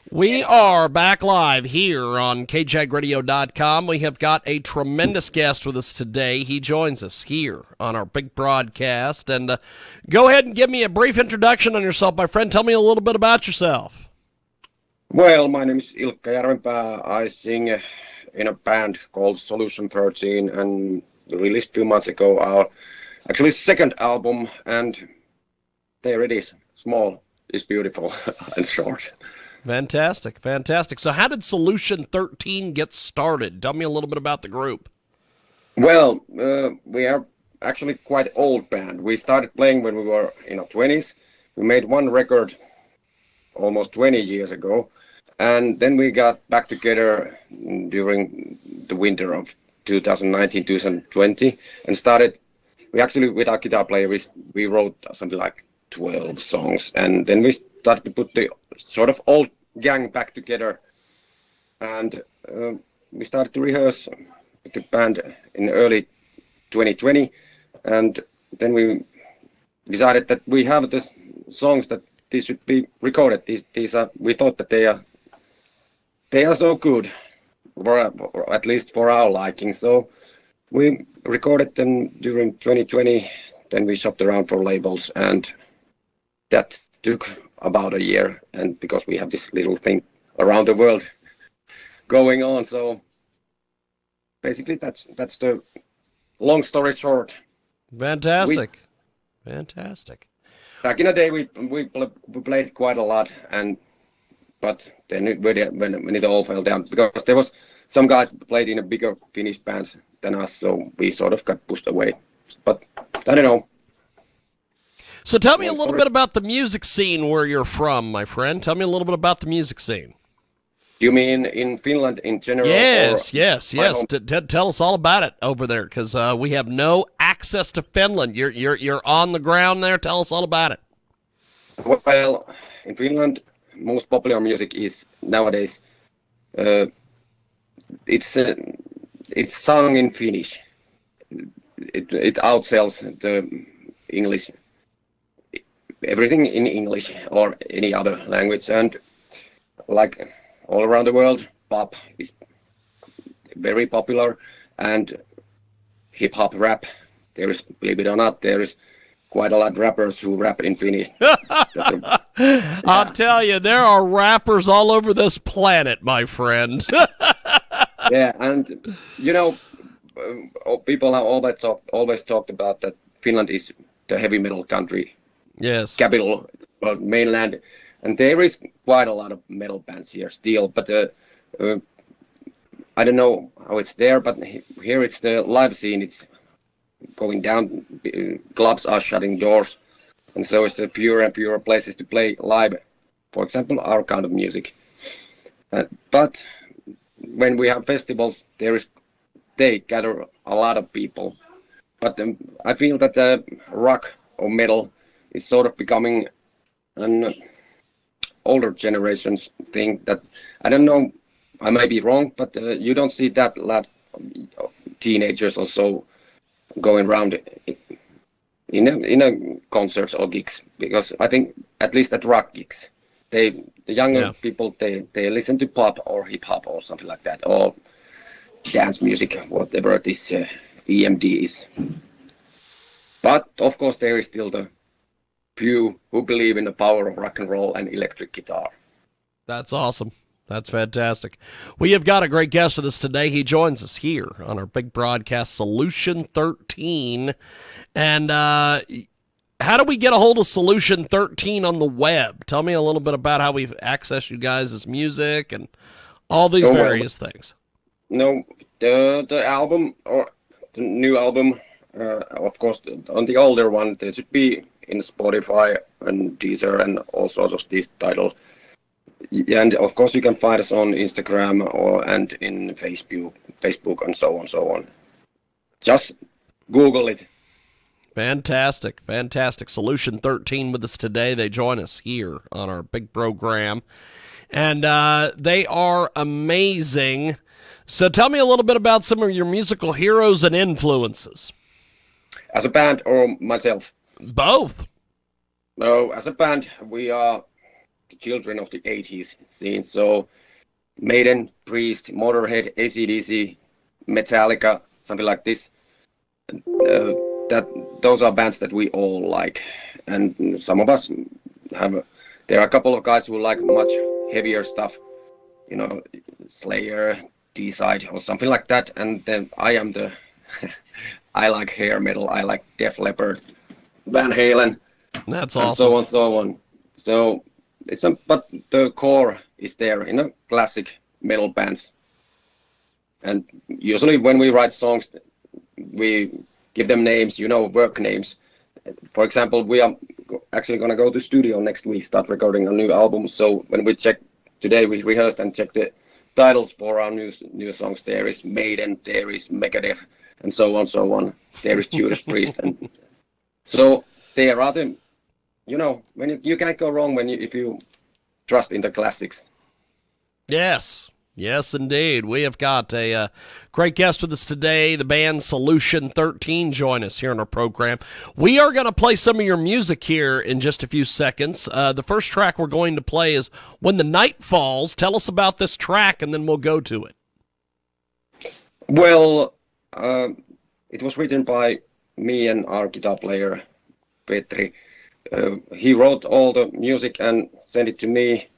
We are back live here on KJAGradio.com. We have got a tremendous guest with us today. He joins us here on our big broadcast. And go ahead and give me a brief introduction on yourself, my friend. Tell me a little bit about yourself. Well, my name is Ilkka Järvenpää. I sing in a band called Solution 13 and released 2 months ago our actually second album, and there it is. Small is beautiful and short. Fantastic, fantastic. So how did Solution 13 get started? Tell me a little bit about the group. Well, we are actually quite old band. We started playing when we were in our 20s. We made one record almost 20 years ago, and then we got back together during the winter of 2019-2020 and started. We actually, with our guitar player, we wrote something like 12 songs, and then we started to put the sort of old gang back together, and we started to rehearse with the band in early 2020, and then we decided that we have the songs that these should be recorded. These are, we thought that they are so good, or at least for our liking. So we recorded them during 2020. Then we shopped around for labels, and that took about a year. And because we have this little thing around the world going on, so basically that's the long story short. Fantastic, fantastic. Back in the day, we played quite a lot, but then when it all fell down, because there was some guys played in a bigger Finnish bands than us, so we sort of got pushed away. But I don't know. So tell me a little bit about the music scene where you're from, my friend. Tell me a little bit about the music scene. You mean in Finland in general? Yes. Tell us all about it over there, because we have no access to Finland. You're on the ground there. Tell us all about it. Well, in Finland, most popular music is nowadays it's sung in Finnish. It outsells the English. Everything in English or any other language, and like all around the world, pop is very popular, and hip hop rap. There is, believe it or not, there is quite a lot of rappers who rap in Finnish. I'll tell you, there are rappers all over this planet, my friend. Yeah, and you know, people have always talked about that Finland is the heavy metal country. Yes. Capital, mainland, and there is quite a lot of metal bands here still, but I don't know how it's there, but here it's the live scene, it's going down, clubs are shutting doors, and so it's the purer and purer places to play live, for example, our kind of music. But when we have festivals, they gather a lot of people, but I feel that rock or metal is sort of becoming an older generation's thing that, I don't know, I may be wrong, but you don't see that lot of teenagers or so going around in a concerts or gigs, because I think at least at rock gigs, the younger people, they listen to pop or hip hop or something like that, or dance music, whatever this EMD is. But of course there is still the few who believe in the power of rock and roll and electric guitar. That's awesome. That's fantastic. We have got a great guest with us today. He joins us here on our big broadcast, Solution 13. And how do we get a hold of Solution 13 on the web? Tell me a little bit about how we've accessed you guys' music and all these various things. No, the album, or the new album, of course, on the older one, there should be in Spotify and Deezer and all sorts of these titles. And of course you can find us on Instagram and in Facebook and so on. Just Google it. Fantastic. Solution 13 with us today. They join us here on our big program. And they are amazing. So tell me a little bit about some of your musical heroes and influences. As a band or myself? Both. No, as a band, we are the children of the 80s scene. So Maiden, Priest, Motorhead, AC/DC, Metallica, something like this. Those are bands that we all like, and some of us have. There are a couple of guys who like much heavier stuff, you know, Slayer, D-Side, or something like that. And then I am the, I like hair metal. I like Def Leppard, Van Halen, That's and awesome. so on. So but the core is there, classic metal bands. And usually when we write songs, we give them names, work names. For example, we are actually going to go to studio next week, start recording a new album. So when we check today, we rehearsed and checked the titles for our new songs. There is Maiden, there is Megadeth, and so on. There is Judas Priest, and so there are the, when you can't go wrong if you trust in the classics. Yes, indeed. We have got a great guest with us today. The band Solution 13 join us here on our program. We are going to play some of your music here in just a few seconds. The first track we're going to play is When the Night Falls. Tell us about this track, and then we'll go to it. Well, it was written by me and our guitar player, Petri. He wrote all the music and sent it to me,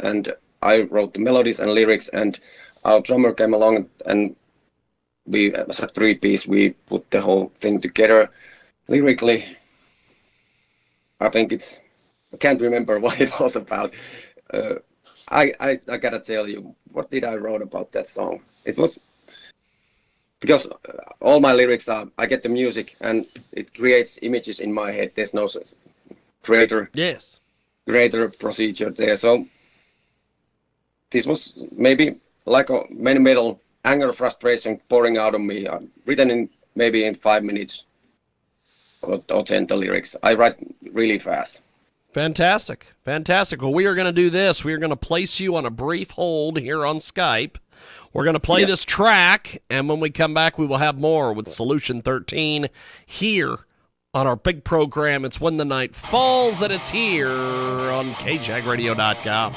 and I wrote the melodies and lyrics, and our drummer came along, and we, as a three-piece, we put the whole thing together. Lyrically, I think I can't remember what it was about. I gotta tell you, what did I wrote about that song? It was, because all my lyrics are, I get the music, and it creates images in my head. There's no greater procedure there. So this was maybe like a metal anger, frustration pouring out of me, written maybe in 5 minutes or 10 the lyrics. I write really fast. Fantastic. Well, we are going to do this. We are going to place you on a brief hold here on Skype. We're going to play this track, and when we come back, we will have more with Solution 13 here on our big program. It's When the Night Falls, and it's here on KJAGradio.com.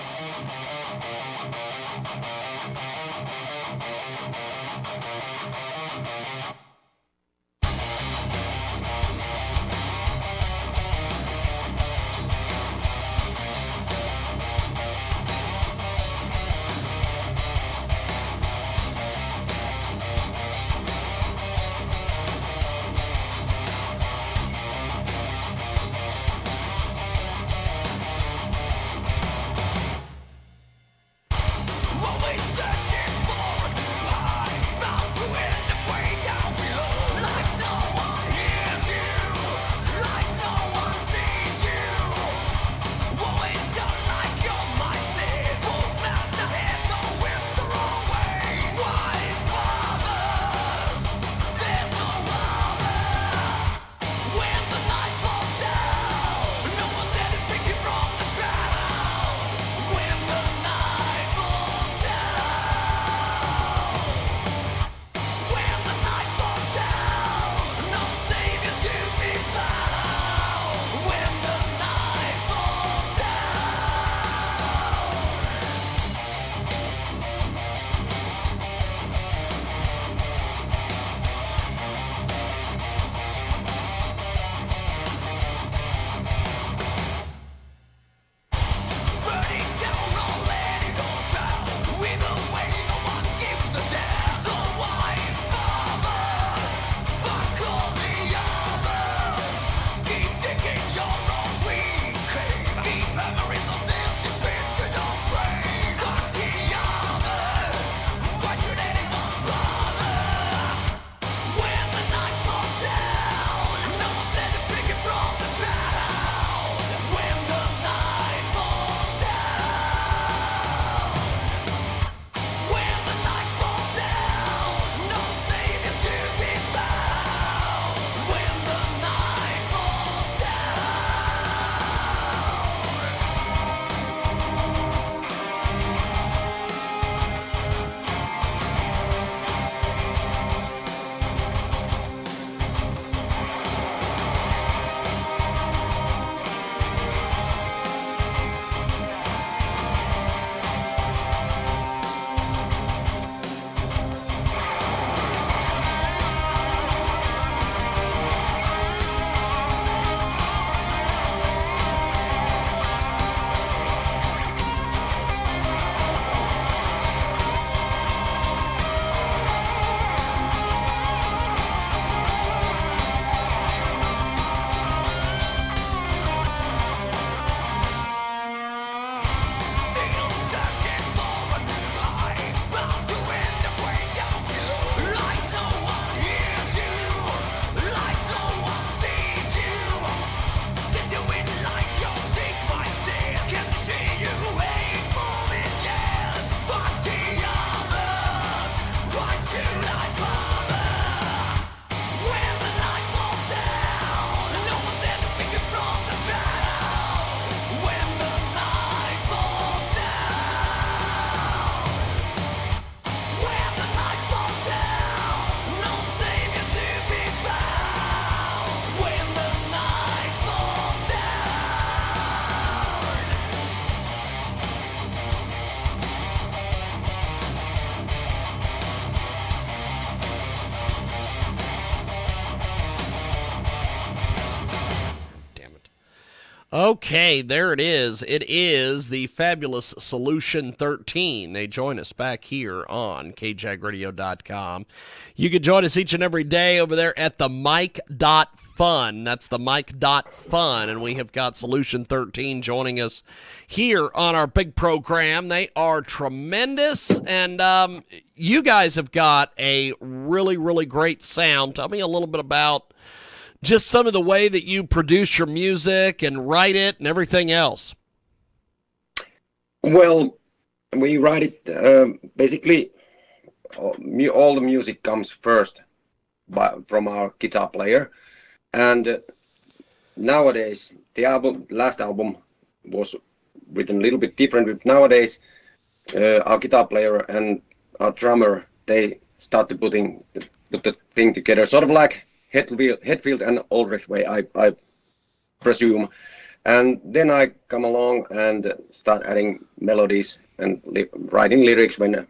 Okay, there it is. It is the fabulous Solution 13. They join us back here on KJAGradio.com. You can join us each and every day over there at the mic.fun. That's the mic.fun. And we have got Solution 13 joining us here on our big program. They are tremendous. And you guys have got a really, really great sound. Tell me a little bit about just some of the way that you produce your music and write it and everything else. Well, we write it basically. All the music comes first from our guitar player, and nowadays the last album was written a little bit different. But nowadays, our guitar player and our drummer, they start to put the thing together, sort of like Hetfield and Ulrich way, I presume. And then I come along and start adding melodies and writing lyrics when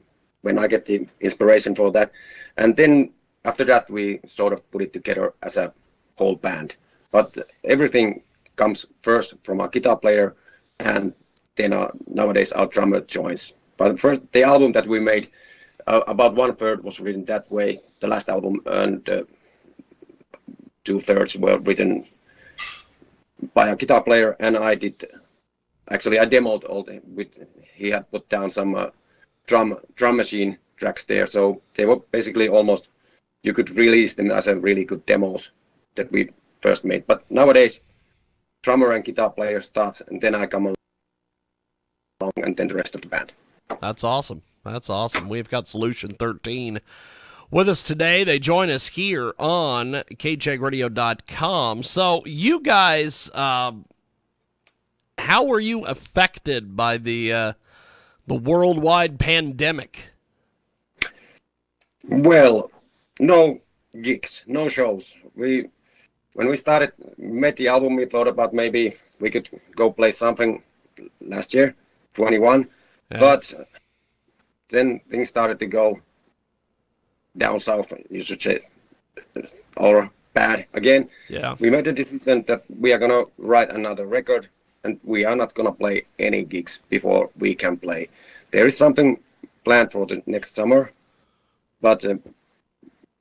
I get the inspiration for that. And then after that, we sort of put it together as a whole band. But everything comes first from our guitar player, and then nowadays our drummer joins. But first, the album that we made, about 1/3 was written that way, the last album, and 2/3 were written by a guitar player, and I demoed all he had put down some drum machine tracks there, so they were basically almost, you could release them as a really good demos that we first made. But nowadays, drummer and guitar player starts, and then I come along, and then the rest of the band. That's awesome. That's awesome. We've got Solution 13 with us today. They join us here on KJAGradio.com. So you guys, how were you affected by the worldwide pandemic? Well, no gigs, no shows. When we made the album, we thought about maybe we could go play something last year, 21, yeah. But then things started to go down south, you should say, or bad again. Yeah. We made the decision that we are gonna write another record, and we are not gonna play any gigs before we can play. There is something planned for the next summer, but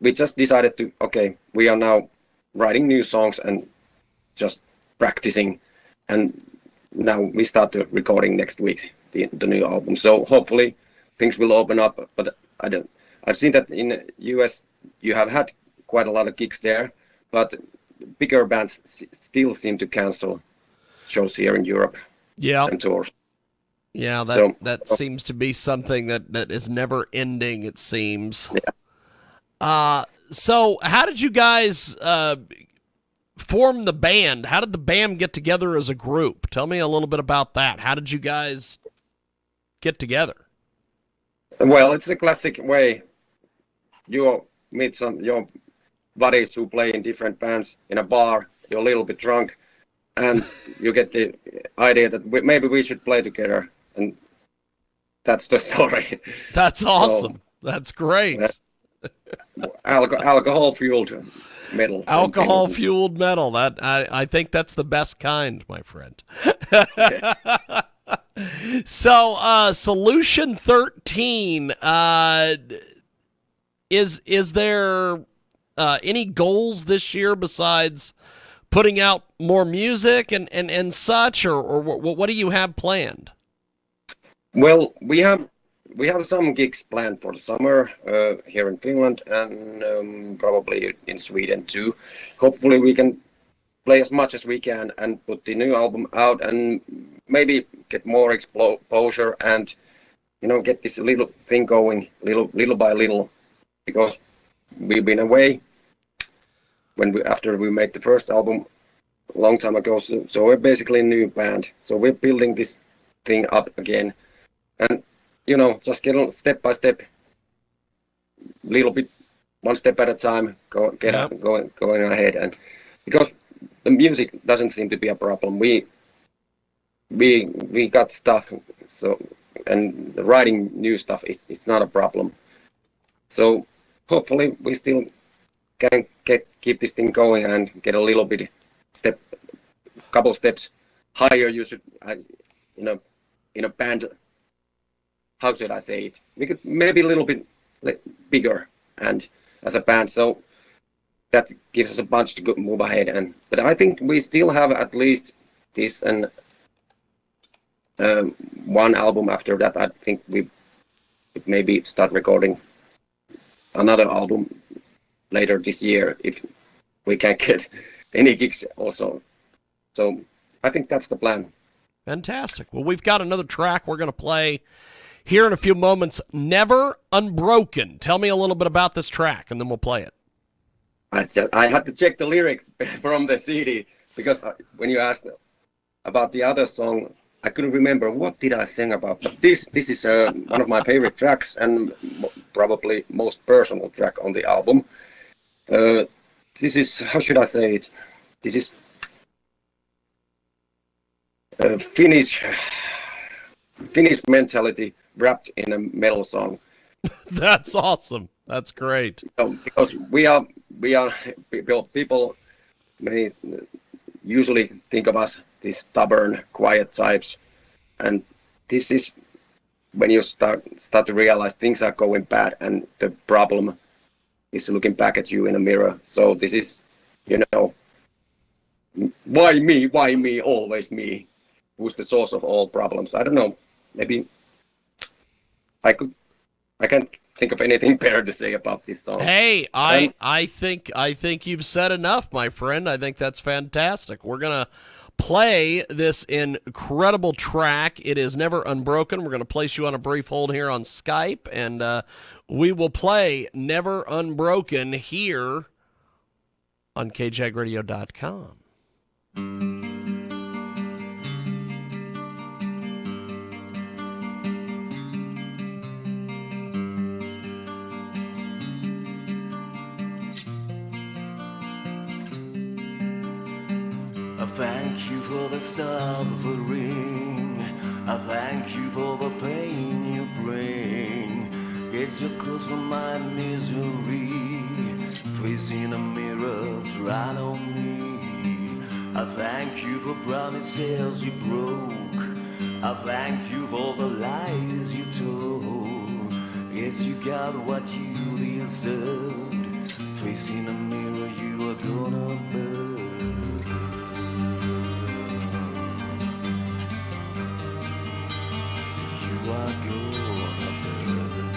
we just decided to, okay, we are now writing new songs and just practicing, and now we start the recording next week, the new album. So hopefully things will open up, but I've seen that in the US you have had quite a lot of gigs there, but bigger bands still seem to cancel shows here in Europe. Yeah. And tours. Yeah, that seems to be something that is never ending, it seems. Yeah. So how did you guys form the band? How did the band get together as a group? Tell me a little bit about that. How did you guys get together? Well, it's a classic way. You meet your buddies who play in different bands in a bar. You're a little bit drunk, and you get the idea that maybe we should play together, and that's the story. That's awesome. That's great. Alcohol-fueled metal. Alcohol-fueled metal. That I think that's the best kind, my friend. So, Solution 13, is there any goals this year besides putting out more music and such, or what do you have planned? Well, we have some gigs planned for the summer here in Finland, and probably in Sweden too. Hopefully we can play as much as we can and put the new album out, and maybe get more exposure, and get this little thing going little by little, because we've been away after we made the first album a long time ago, so we're basically a new band, so we're building this thing up again, and just get step by step, little bit, one step at a time, going ahead, and because the music doesn't seem to be a problem. We got stuff, so, and writing new stuff it's not a problem. So hopefully we still can keep this thing going and get a little bit couple steps higher. You should, in a band. How should I say it? We could maybe a little bit bigger and as a band. So that gives us a bunch to go, move ahead. But I think we still have at least this and one album after that. I think we could maybe start recording another album later this year if we can get any gigs also. So I think that's the plan. Fantastic. Well, we've got another track we're going to play here in a few moments, Never Unbroken. Tell me a little bit about this track, and then we'll play it. I had to check the lyrics from the CD, because when you asked about the other song, I couldn't remember what did I sing about. But this is one of my favorite tracks and probably most personal track on the album. This is, how should I say it? This is Finnish mentality wrapped in a metal song. That's awesome. That's great. Because we are people may usually think of us these stubborn, quiet types, and this is when you start to realize things are going bad, and the problem is looking back at you in a mirror. So this is, why me, always me? Who's the source of all problems? I don't know. Maybe I can't think of anything better to say about this song. Hey, I think you've said enough, my friend. I think that's fantastic. We're gonna play this incredible track. It is Never Unbroken. We're gonna place you on a brief hold here on Skype, and we will play Never Unbroken here on KJAGradio.com. I thank you for the suffering. I thank you for the pain you bring. Guess your cause for my misery. Facing a mirror right on me. I thank you for promises you broke. I thank you for the lies you told. Yes, you got what you deserved. Facing a mirror, you are gonna burn. You are gonna burn.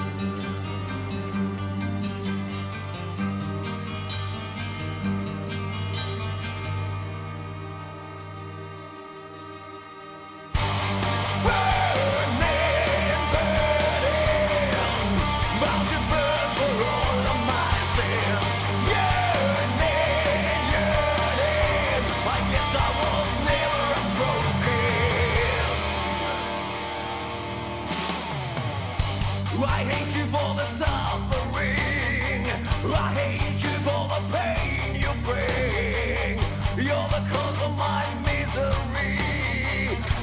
I hate you for the suffering. I hate you for the pain you bring. You're the cause of my misery.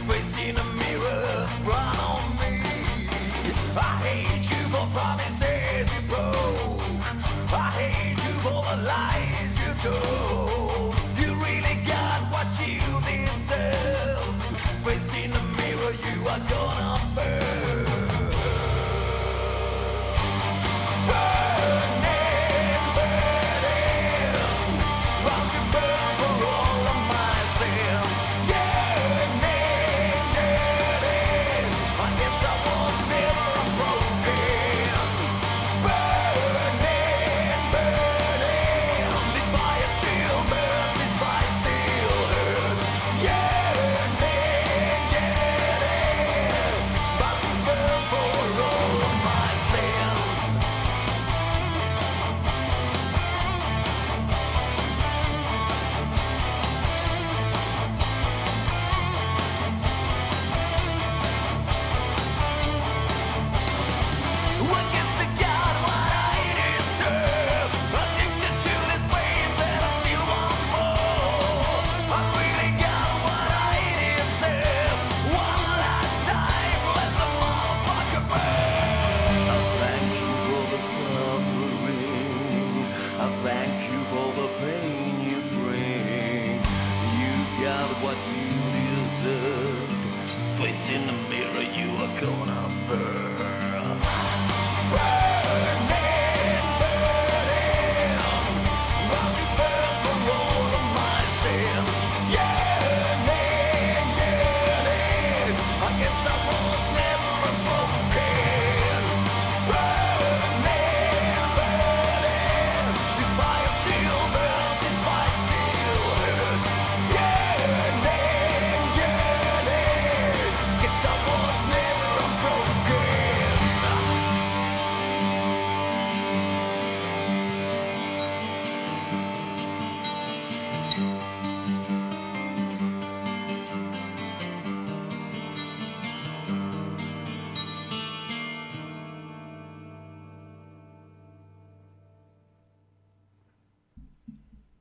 Facing a mirror right on me. I hate you for promises you broke. I hate you for the lies you told. You really got what you deserve. Facing a mirror, you are gonna burn.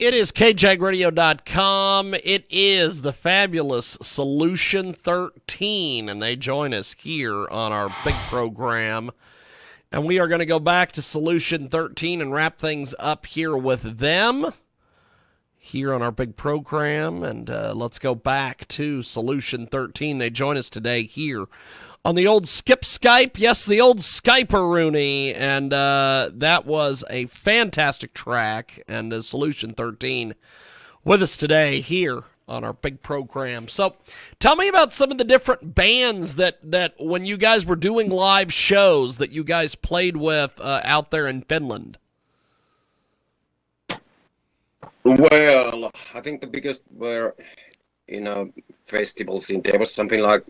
It is KJAGradio.com. It is the fabulous Solution 13, and they join us here on our big program. And we are going to go back to Solution 13 and wrap things up here with them here on our big program. And let's go back to Solution 13. They join us today here on the old Skip Skype. Yes, the old Skype-a-rooney. And that was a fantastic track. And Solution 13 with us today here on our big program. So tell me about some of the different bands that when you guys were doing live shows that you guys played with out there in Finland. Well, I think the biggest were in a festival scene. There was something like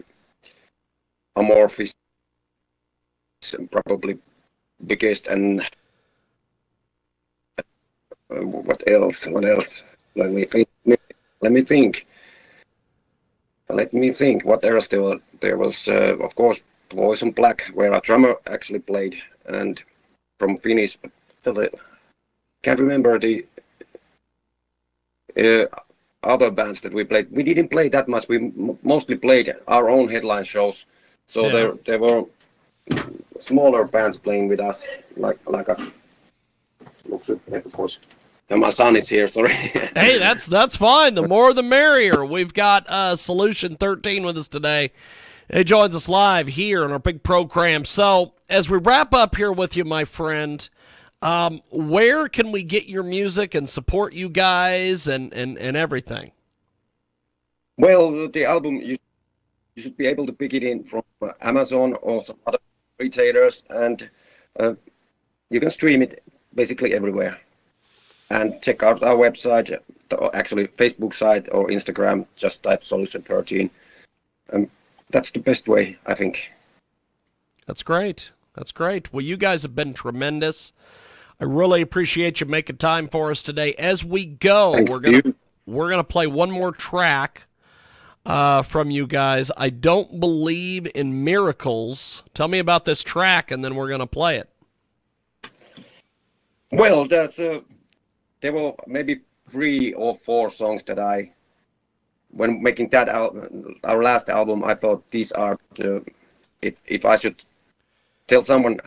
Amorphis, probably biggest, and what else? Let me think. What else there was? There was, of course, Poisonblack, where a drummer actually played, and from Finnish. Can't remember the other bands that we played. We didn't play that much. We mostly played our own headline shows. So there were smaller bands playing with us, like us. Of course. And my son is here, sorry. Hey, that's fine. The more the merrier. We've got Solution 13 with us today. He joins us live here on our big program. So as we wrap up here with you, my friend, where can we get your music and support you guys and everything? Well, the album, you should be able to pick it in from Amazon or some other retailers, and you can stream it basically everywhere. And check out our website, or actually Facebook site or Instagram, just type Solution 13. That's the best way, I think. That's great. Well, you guys have been tremendous. I really appreciate you making time for us today. As we go, we're gonna play one more track from you guys. I don't believe in miracles. Tell me about this track, and then we're gonna play it. Well, there were maybe 3 or 4 songs that when making that album, our last album, I thought these are if I should tell someone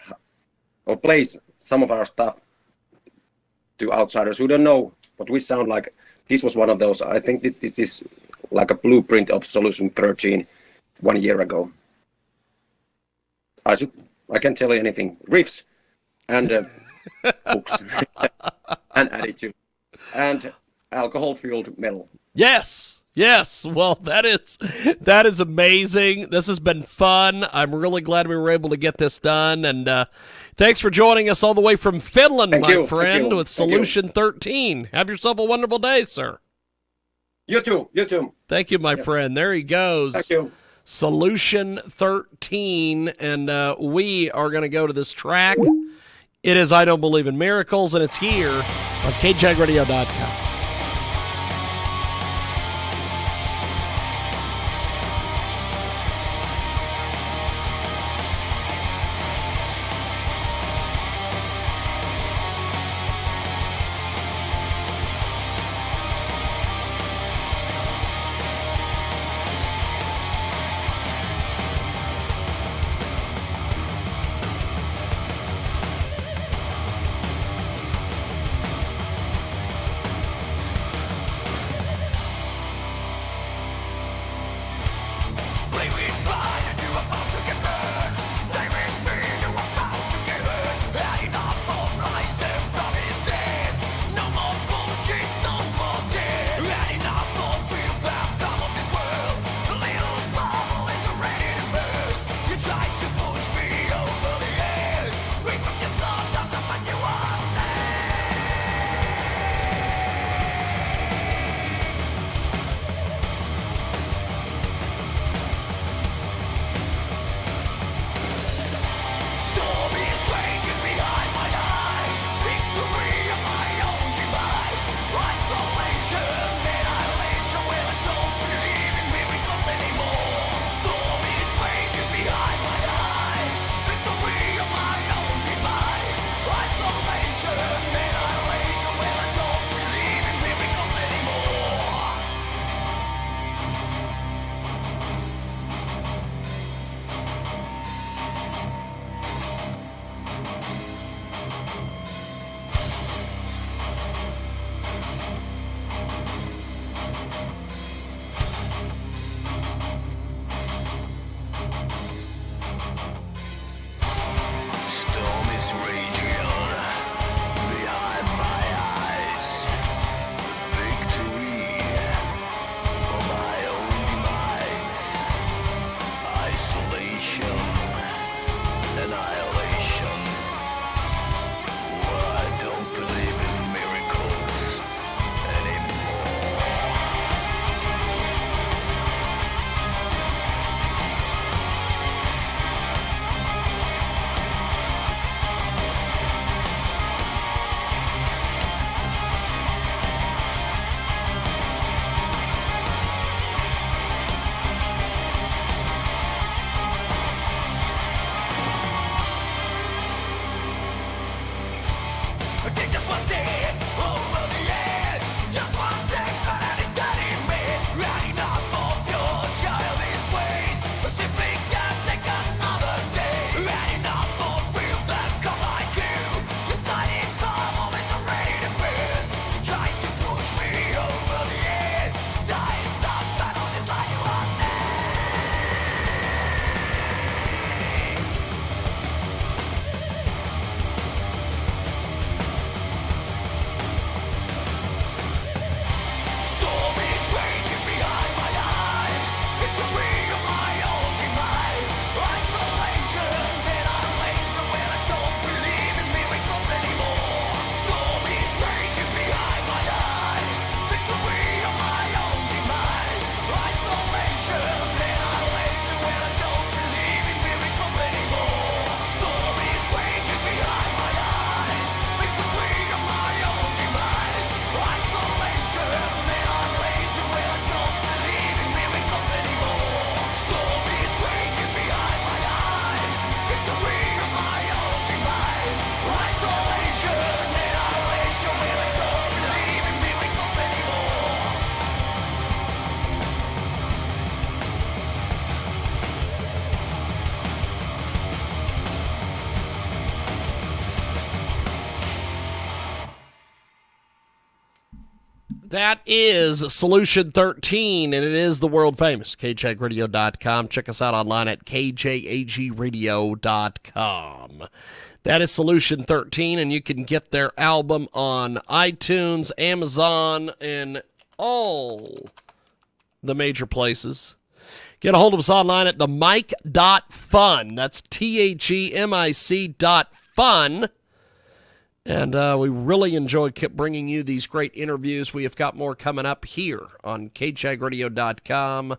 or play some of our stuff to outsiders who don't know what we sound like, this was one of those. I think this is like a blueprint of Solution 13 1 year ago. I can tell you anything. Riffs and hooks and attitude and alcohol-fueled metal. Yes. Well, that is amazing. This has been fun. I'm really glad we were able to get this done. And thanks for joining us all the way from Finland, my friend, with Solution 13. Have yourself a wonderful day, sir. You too. Thank you, my friend. There he goes. Thank you. Solution 13. And we are going to go to this track. It is I Don't Believe in Miracles, and it's here on KJAGradio.com. That is Solution 13, and it is the world famous KJAGradio.com. Check us out online at KJAGradio.com. That is Solution 13, and you can get their album on iTunes, Amazon, and all the major places. Get a hold of us online at themic.fun. That's THEMIC.fun. And we really enjoy bringing you these great interviews. We have got more coming up here on KJAGradio.com.